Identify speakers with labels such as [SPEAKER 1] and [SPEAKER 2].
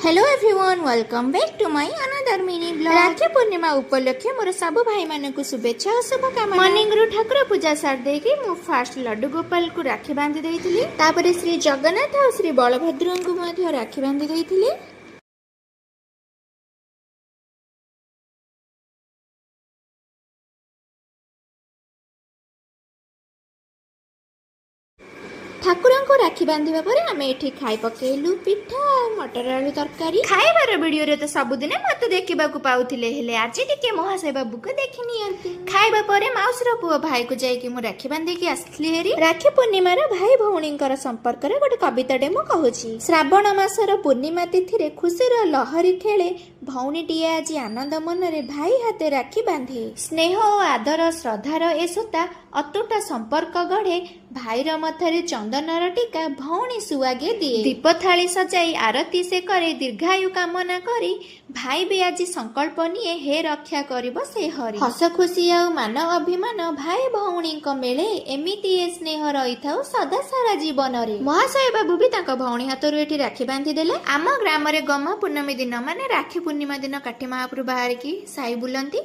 [SPEAKER 1] Hello everyone welcome back to my another mini blog. Rakhi Purnima उपलक्षे मोर सब भाई मानक शुभेच्छा और शुभकामना। मॉर्निंग रु ठाकुर पूजा सार देकी मु फास्ट लड्डू गोपाल को राखी बांधी देइथिली, तापरे श्री जगन्नाथ और श्री बलभद्र को मध्य राखी बांधी देइथिली। ठाकुर को राखी बांधिबा परे आमे एठी खाई पकेलु पिठा मटर आलू तरकारी। खाइबार वीडियो रे तो सबुदिन मते देखिबा को पाउथिले, हेले आज टिके महाशय बाबू को देखि नियंती। खाइबा परे माउसर पुओ भाई को जाई कि मु राखी बांधि के आसली हेरी। राखी पूर्णिमा रो भाई भौणींकर संपर्क रे गोटे कविताटे मु कहूची। श्रावण मासर पूर्णिमा तिथि रे खुशीर लहरी खेले, भौणीटिए आज आनंद मनरे भाई हाथे राखी बांधे। स्नेह और आदर श्रद्धार ए सूता अतुट संपर्क गढ़े, भाईर मथरे चंदनर टीका भौणी सुआगे दिए। दीप थाली सजाई आरती से करे, दीर्घायु कामना करी भाई भी आज संकल्प निये, हे रक्षा करिब से हरि। हस खुशी आ मान अभिमान भाई भौणी मेले, एमिति ए स्नेह रही था सदा सारा जीवन रे। महाशय बाबू भी तांको भौणी हाथरू एठी राखी बांधि देले। आम ग्राम रे गम्मा पूर्णमी दिन माने राखी पूर्णिमा दिन काठी महाप्रभु बाहर की साई बुलंती।